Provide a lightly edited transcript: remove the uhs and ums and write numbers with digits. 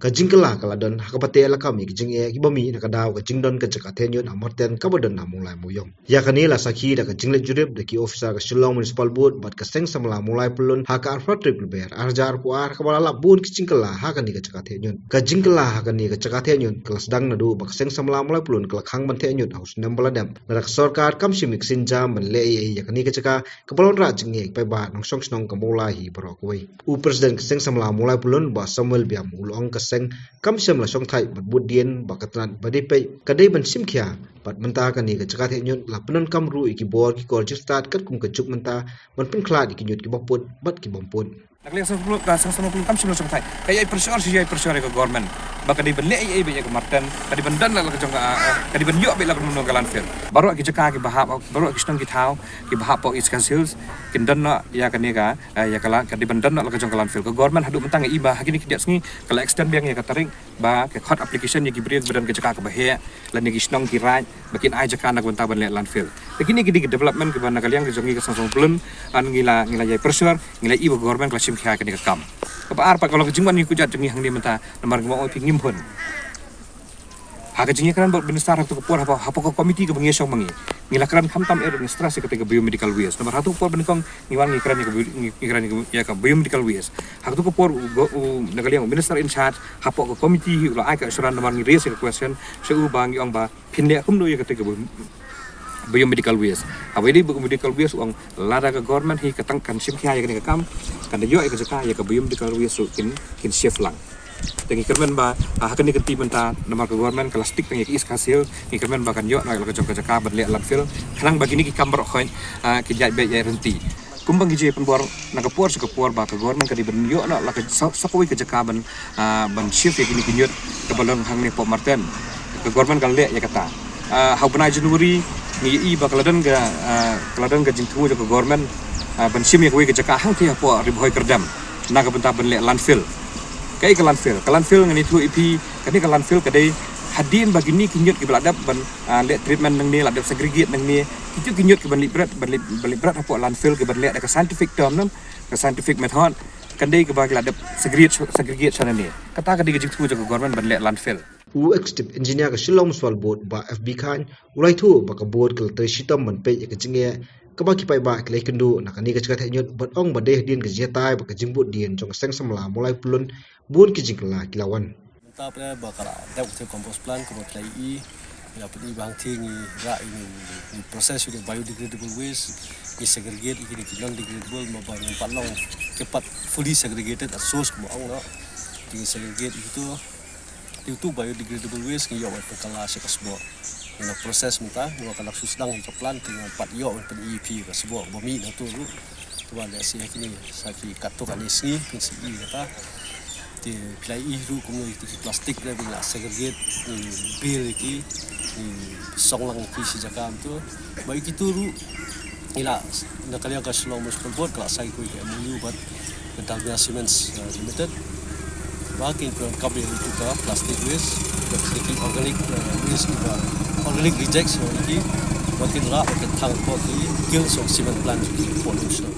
Kajingkala kaladon hakapate la kami kijing e kibami nakadaw kajingdon kajakaten yon amorten kabadon namulai muyong. Ya kanila sakhi da kajingle jurib da ki officer ka Shillong Municipal Board bat kaseng samala mulai pelun haka arfatrip leber arjar puar kabalala bun kajingkala hakani kajakaten yon. Kajingkala hakani kajakaten yon kelas dang nadu bakaseng samala mulai pelun kelak hang banten yon haus nambaladam. Narak sorkar kamsimik sinjam ban le ya kani kajaka kabalon ra jinge pe ba nongsong snong kamulai hi barokwe. U president kaseng samala mulai pelun ba Samuel biam ulong seng kam sem la song thai bat bud dien bakatran bade pe kadai ban sim khia bat menta kani ka chakat henyun la penon kam ru iki bor ki kor start kat kum ka chuk menta ban pun khlat iki nyut ki boput bat ki bompun Nakliang sa puluh kam silo song thai kaya pressure ke government baka di benle ai be ke marten kadi bendan la ke jong kadi ben yo be la ke galan fil baru ki jaka ki bahap baru ki stong ki thau ki bahap po is hills kin dan na ya kani ka ya kala kadi bendan la ke jong galan fil ke government hadu mentang iba hakini ki dia sengi kala extend biang ya ka taring ba ke hot application ya ki beri bedan ke jaka ke bahya lan ki stong ki right bakin ai jaka nak bentar benle landfill begini ki development ke ban nakaliang ke jongi ke song belum an ngila ya pressure ngila iba government kelas kaya kini kam. Kepaar pak kalau kejengman ni kujat jengi hang ni menta nomor mau pingim pun. Hak jengi kan buat benestar waktu kepor apa ke komiti ke bengesong mangi. Ngila keran kam tam administrasi ketika biomedical waste. Nomor satu kepor benikong ngiwan ngikran ya ke biomedical waste. Hak tu kepor nakaliang minister in charge hapok ke komiti ulah ai ke asuran nomor ngi raise question seu bang ong ba pinle kum do ya ketika biomedical waste. Apa ini biomedical waste uang lada ke government hi ketangkan sim kaya ke kam kan yo ke jaka ya ke biomedical waste kin chef lang. Tengi kermen ba hakan ni kenti menta nomor ke government kelastik tengi is hasil ni kermen ba kan yo na ke jaka berle landfill hanang bagi ni ki kamber khoin ki jai be ya renti. Kumbang gije penbor na kapor su kapor ba ke government ka di ben yo na la ke sakoi ke jaka ban chef ya kini kinyot ke balong hang ni po marten ke government kan le ya kata hau benai Januari ni iba keladan ga jingtu ke government ban sim ya ke jaka hang ti po ribhoi kerdam na ka bentar ben le landfill kai ke landfill ngani tu ipi kani ke landfill kadai hadin bagi ni kinyut ke beladap ban le treatment nang ni ladap segregate nang ni kitu kinyut ke ban librat apa landfill ke ban le ke scientific term nam ke scientific method kandai ke bagi ladap segregate sana ni kata kadai ke jingtu ke government ban le landfill executive engineer ka Shillong Municipal Board ba FB Khan ulai thu ba ka board kal tai sitam man pe ka jinge ka ba ki pai ba klei kendu nakani ka chakat henyut bat ong ba deh din ka jetai ba ka jimbut din jong seng samla mulai pulun bun ki jingla kilawan ta pre ba kala da ku compost plant ko klei I ya pun bang tingi ra ini proses sudah biodegradable waste ni segregate ini non degradable ma ba ng palong cepat fully segregated at source mo ang no ini segregate itu biodegradable waste ngi yo pa kala sa kasbo ina proses mita ngo kalak susdang ito plant ng pat yo pen EP kasbo bumi na tu tuwa le si kini sa ki kato kanisi pinsi I kata ti play I ru kumo itu plastik na bila segregate bil ki song lang ki si jakam tu ba iki turu ila nakaliang ka Shillong Municipal Board kala sai ko ke MOU but Dalmia Cements Limited baking from kabel itu ke plastic waste taking organic waste juga organic rejects so ini makin lah makin tang pot ini kill so cement plant pollution